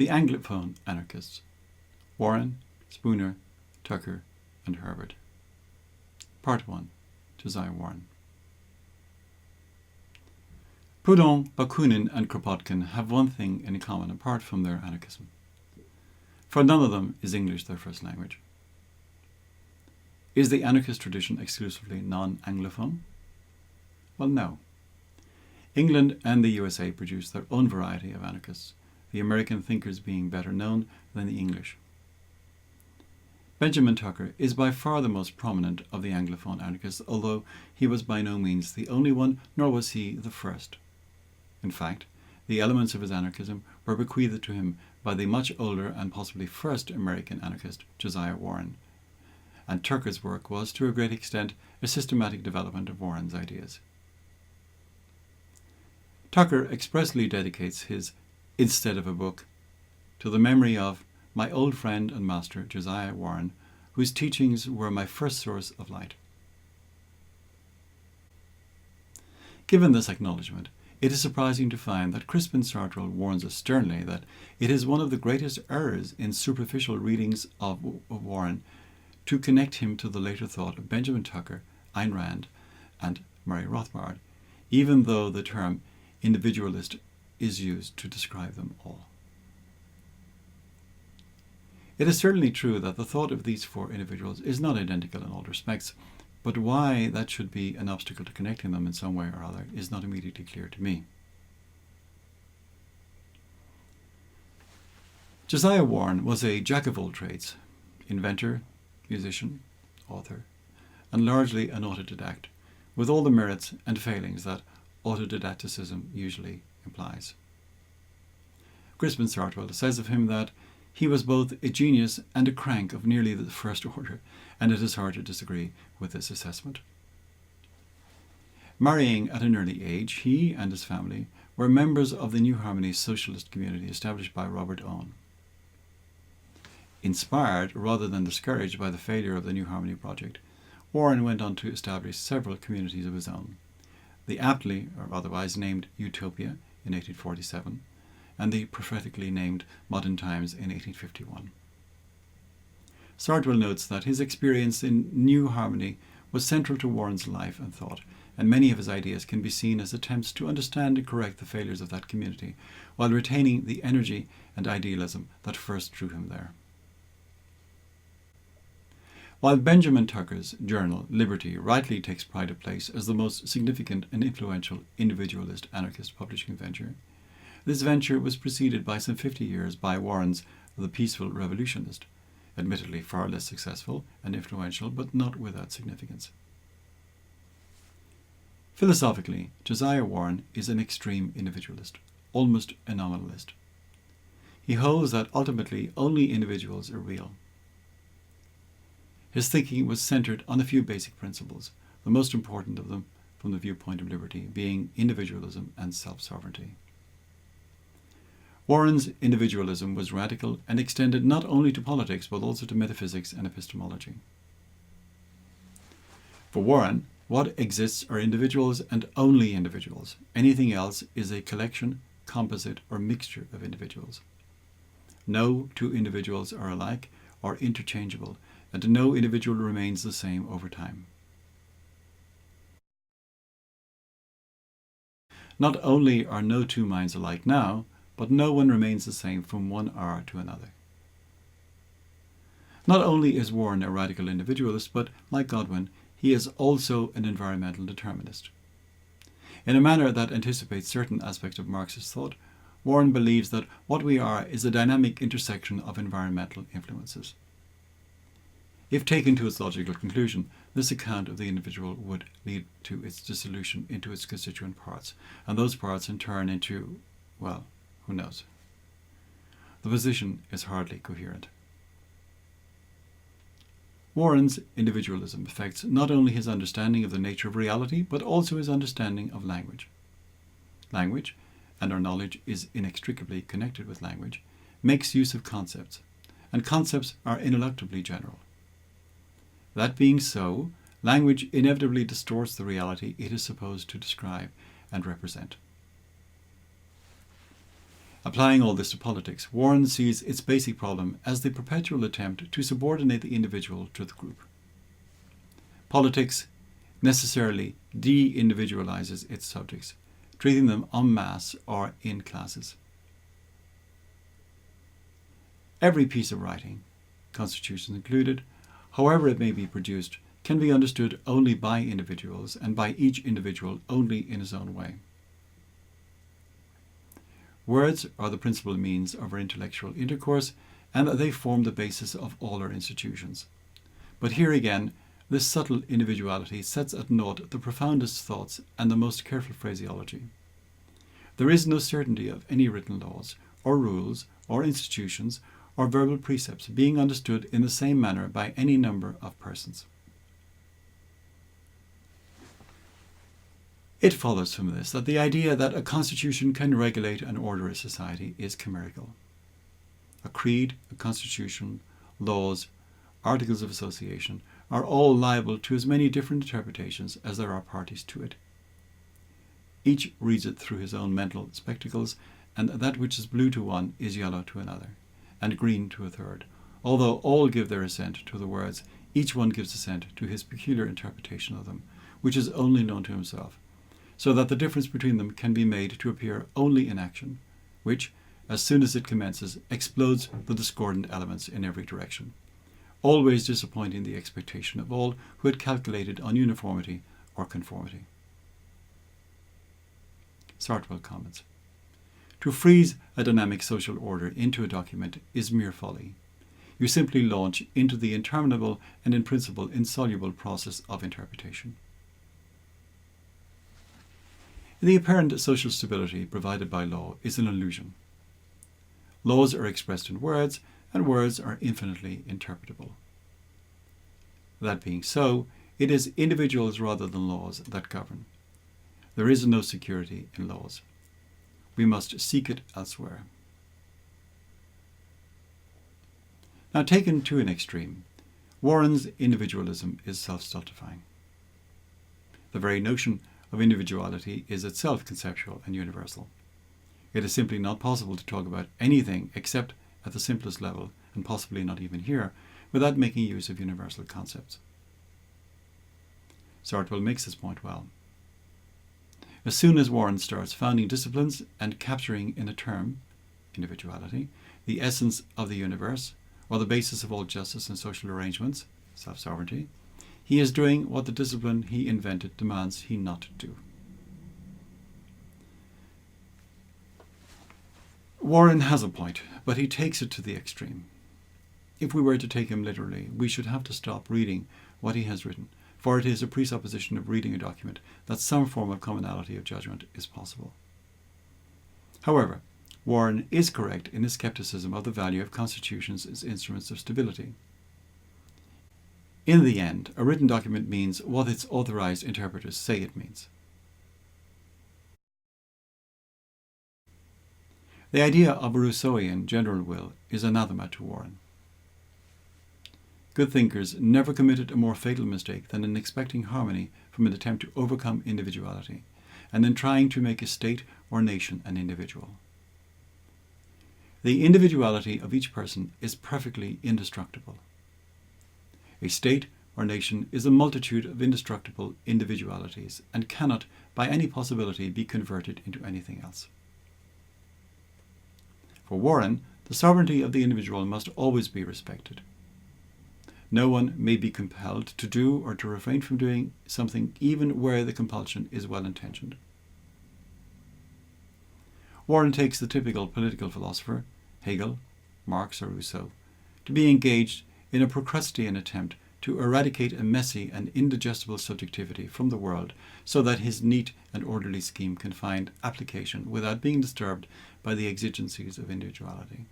The Anglophone anarchists: Warren, Spooner, Tucker, and Herbert. Part 1. Josiah Warren. Proudhon, Bakunin, and Kropotkin have one thing in common apart from their anarchism. For none of them is English their first language. Is the anarchist tradition exclusively non-Anglophone? Well, no. England and the USA produced their own variety of anarchists, the American thinkers being better known than the English. Benjamin Tucker is by far the most prominent of the Anglophone anarchists, although he was by no means the only one, nor was he the first. In fact, the elements of his anarchism were bequeathed to him by the much older and possibly first American anarchist, Josiah Warren, and Tucker's work was, to a great extent, a systematic development of Warren's ideas. Tucker expressly dedicates his "Instead of a Book" to the memory of my old friend and master Josiah Warren, whose teachings were my first source of light. Given this acknowledgement, it is surprising to find that Crispin Sartre warns us sternly that it is one of the greatest errors in superficial readings of Warren to connect him to the later thought of Benjamin Tucker, Ayn Rand, and Murray Rothbard, even though the term individualist is used to describe them all. It is certainly true that the thought of these four individuals is not identical in all respects, but why that should be an obstacle to connecting them in some way or other is not immediately clear to me. Josiah Warren was a jack of all trades, inventor, musician, author, and largely an autodidact, with all the merits and failings that autodidacticism usually implies. Crispin Sartre says of him that he was both a genius and a crank of nearly the first order, and it is hard to disagree with this assessment. Marrying at an early age, he and his family were members of the New Harmony socialist community established by Robert Owen. Inspired rather than discouraged by the failure of the New Harmony project, Warren went on to establish several communities of his own: the aptly or otherwise named Utopia in 1847, and the prophetically named Modern Times in 1851. Sartre notes that his experience in New Harmony was central to Warren's life and thought, and many of his ideas can be seen as attempts to understand and correct the failures of that community, while retaining the energy and idealism that first drew him there. While Benjamin Tucker's journal, Liberty, rightly takes pride of place as the most significant and influential individualist anarchist publishing venture, this venture was preceded by some 50 years by Warren's The Peaceful Revolutionist, admittedly far less successful and influential, but not without significance. Philosophically, Josiah Warren is an extreme individualist, almost a nominalist. He holds that ultimately only individuals are real. His thinking was centered on a few basic principles, the most important of them from the viewpoint of liberty being individualism and self-sovereignty. Warren's individualism was radical and extended not only to politics but also to metaphysics and epistemology. For Warren, what exists are individuals and only individuals. Anything else is a collection, composite, or mixture of individuals. No two individuals are alike or interchangeable, and no individual remains the same over time. Not only are no two minds alike now, but no one remains the same from 1 hour to another. Not only is Warren a radical individualist, but, like Godwin, he is also an environmental determinist. In a manner that anticipates certain aspects of Marxist thought, Warren believes that what we are is a dynamic intersection of environmental influences. If taken to its logical conclusion, this account of the individual would lead to its dissolution into its constituent parts, and those parts in turn into, well, who knows? The position is hardly coherent. Warren's individualism affects not only his understanding of the nature of reality, but also his understanding of language. Language, and our knowledge is inextricably connected with language, makes use of concepts, and concepts are ineluctably general. That being so, language inevitably distorts the reality it is supposed to describe and represent. Applying all this to politics, Warren sees its basic problem as the perpetual attempt to subordinate the individual to the group. Politics necessarily de-individualizes its subjects, treating them en masse or in classes. Every piece of writing, constitutions included, however it may be produced, can be understood only by individuals and by each individual only in his own way. Words are the principal means of our intellectual intercourse, and they form the basis of all our institutions. But here again, this subtle individuality sets at naught the profoundest thoughts and the most careful phraseology. There is no certainty of any written laws, or rules, or institutions, or verbal precepts being understood in the same manner by any number of persons. It follows from this that the idea that a constitution can regulate and order a society is chimerical. A creed, a constitution, laws, articles of association are all liable to as many different interpretations as there are parties to it. Each reads it through his own mental spectacles, and that which is blue to one is yellow to another, and green to a third. Although all give their assent to the words, each one gives assent to his peculiar interpretation of them, which is only known to himself, so that the difference between them can be made to appear only in action, which, as soon as it commences, explodes the discordant elements in every direction, always disappointing the expectation of all who had calculated on uniformity or conformity. Sartwell comments, "To freeze a dynamic social order into a document is mere folly. You simply launch into the interminable and in principle insoluble process of interpretation." The apparent social stability provided by law is an illusion. Laws are expressed in words, and words are infinitely interpretable. That being so, it is individuals rather than laws that govern. There is no security in laws. We must seek it elsewhere. Now, taken to an extreme, Warren's individualism is self-stultifying. The very notion of individuality is itself conceptual and universal. It is simply not possible to talk about anything except at the simplest level, and possibly not even here, without making use of universal concepts. Sartwell makes this point well. As soon as Warren starts founding disciplines and capturing in a term, individuality, the essence of the universe, or the basis of all justice and social arrangements, self-sovereignty, he is doing what the discipline he invented demands he not do. Warren has a point, but he takes it to the extreme. If we were to take him literally, we should have to stop reading what he has written, for it is a presupposition of reading a document that some form of commonality of judgment is possible. However, Warren is correct in his skepticism of the value of constitutions as instruments of stability. In the end, a written document means what its authorized interpreters say it means. The idea of a Rousseauian general will is anathema to Warren. Good thinkers never committed a more fatal mistake than in expecting harmony from an attempt to overcome individuality, and in trying to make a state or nation an individual. The individuality of each person is perfectly indestructible. A state or nation is a multitude of indestructible individualities and cannot, by any possibility, be converted into anything else. For Warren, the sovereignty of the individual must always be respected. No one may be compelled to do or to refrain from doing something even where the compulsion is well-intentioned. Warren takes the typical political philosopher, Hegel, Marx or Rousseau, to be engaged in a Procrustean attempt to eradicate a messy and indigestible subjectivity from the world so that his neat and orderly scheme can find application without being disturbed by the exigencies of individuality.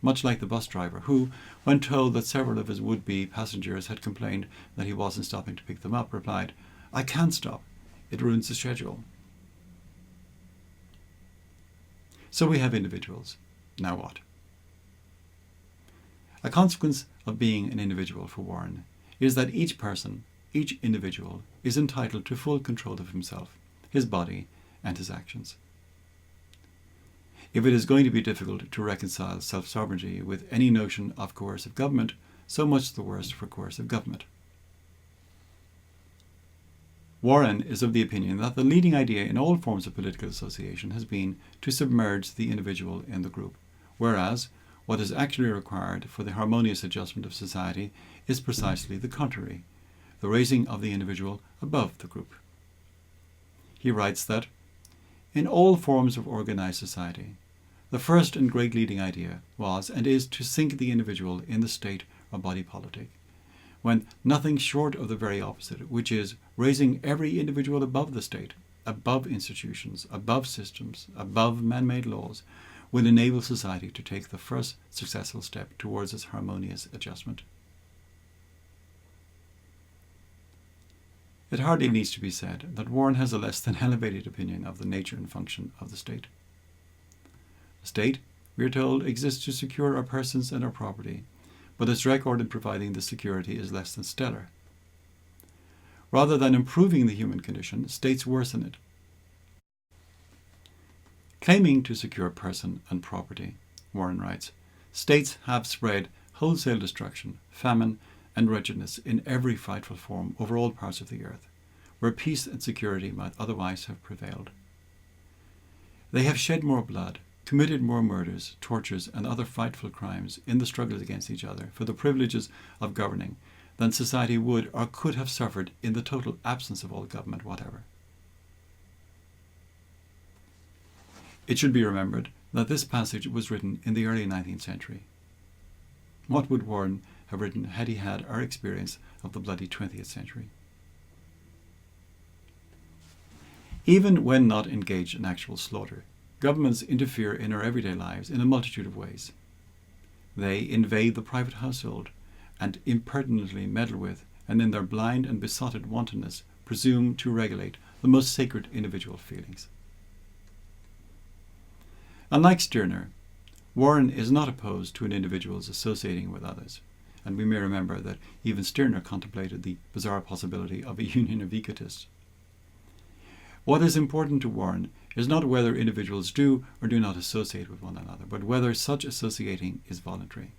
Much like the bus driver who, when told that several of his would-be passengers had complained that he wasn't stopping to pick them up, replied, "I can't stop. It ruins the schedule." So we have individuals. Now what? A consequence of being an individual for Warren is that each person, each individual, is entitled to full control of himself, his body, and his actions. If it is going to be difficult to reconcile self-sovereignty with any notion of coercive government, so much the worse for coercive government. Warren is of the opinion that the leading idea in all forms of political association has been to submerge the individual in the group, whereas what is actually required for the harmonious adjustment of society is precisely the contrary, the raising of the individual above the group. He writes that, in all forms of organized society, the first and great leading idea was and is to sink the individual in the state or body politic, when nothing short of the very opposite, which is raising every individual above the state, above institutions, above systems, above man-made laws, will enable society to take the first successful step towards its harmonious adjustment. It hardly needs to be said that Warren has a less than elevated opinion of the nature and function of the state. The state, we are told, exists to secure our persons and our property, but its record in providing this security is less than stellar. Rather than improving the human condition, states worsen it. Claiming to secure person and property, Warren writes, states have spread wholesale destruction, famine, and wretchedness in every frightful form over all parts of the earth, where peace and security might otherwise have prevailed. They have shed more blood, committed more murders, tortures, and other frightful crimes in the struggles against each other for the privileges of governing than society would or could have suffered in the total absence of all government whatever. It should be remembered that this passage was written in the early 19th century. What would Warren have written had he had our experience of the bloody 20th century? Even when not engaged in actual slaughter, governments interfere in our everyday lives in a multitude of ways. They invade the private household and impertinently meddle with, and in their blind and besotted wantonness presume to regulate the most sacred individual feelings. Unlike Stirner, Warren is not opposed to an individual's associating with others, and we may remember that even Stirner contemplated the bizarre possibility of a union of egotists. What is important to Warren is not whether individuals do or do not associate with one another, but whether such associating is voluntary.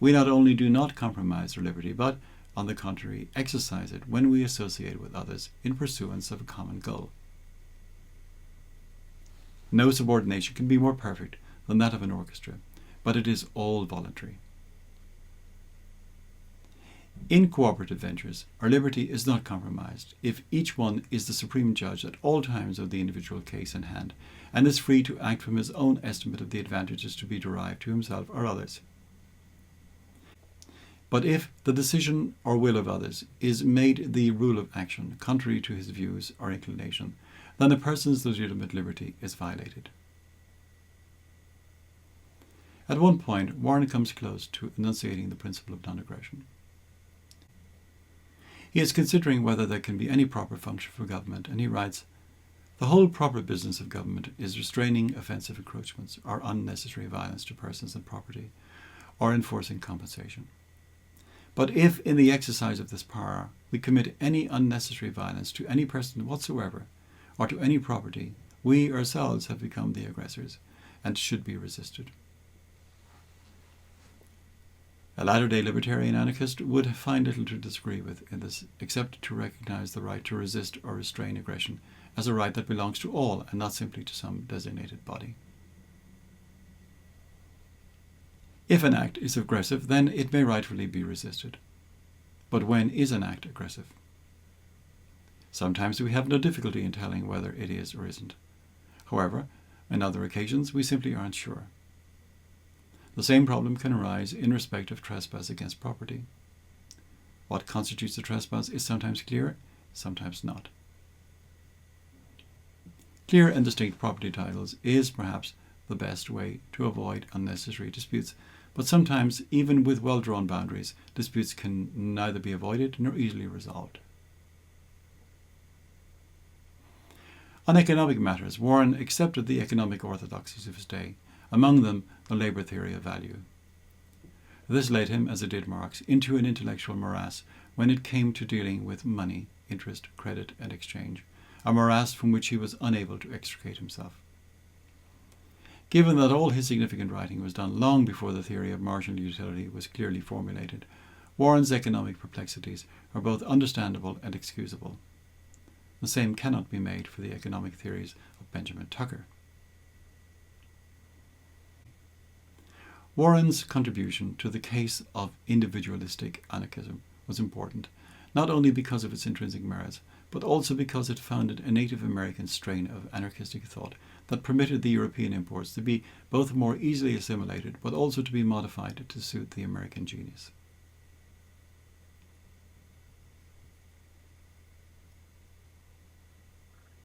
We not only do not compromise our liberty, but, on the contrary, exercise it when we associate with others in pursuance of a common goal. No subordination can be more perfect than that of an orchestra, but it is all voluntary. In cooperative ventures, our liberty is not compromised if each one is the supreme judge at all times of the individual case in hand, and is free to act from his own estimate of the advantages to be derived to himself or others. But if the decision or will of others is made the rule of action, contrary to his views or inclination, then a person's legitimate liberty is violated. At one point, Warren comes close to enunciating the principle of non-aggression. He is considering whether there can be any proper function for government, and he writes, "The whole proper business of government is restraining offensive encroachments or unnecessary violence to persons and property, or enforcing compensation. But if, in the exercise of this power, we commit any unnecessary violence to any person whatsoever, or to any property, we ourselves have become the aggressors, and should be resisted." A latter-day libertarian anarchist would find little to disagree with in this, except to recognize the right to resist or restrain aggression as a right that belongs to all and not simply to some designated body. If an act is aggressive, then it may rightfully be resisted. But when is an act aggressive? Sometimes we have no difficulty in telling whether it is or isn't. However, on other occasions we simply aren't sure. The same problem can arise in respect of trespass against property. What constitutes a trespass is sometimes clear, sometimes not. Clear and distinct property titles is perhaps the best way to avoid unnecessary disputes, but sometimes, even with well-drawn boundaries, disputes can neither be avoided nor easily resolved. On economic matters, Warren accepted the economic orthodoxies of his day, among them the labour theory of value. This led him, as it did Marx, into an intellectual morass when it came to dealing with money, interest, credit, and exchange, a morass from which he was unable to extricate himself. Given that all his significant writing was done long before the theory of marginal utility was clearly formulated, Warren's economic perplexities are both understandable and excusable. The same cannot be made for the economic theories of Benjamin Tucker. Warren's contribution to the case of individualistic anarchism was important, not only because of its intrinsic merits, but also because it founded a Native American strain of anarchistic thought that permitted the European imports to be both more easily assimilated but also to be modified to suit the American genius.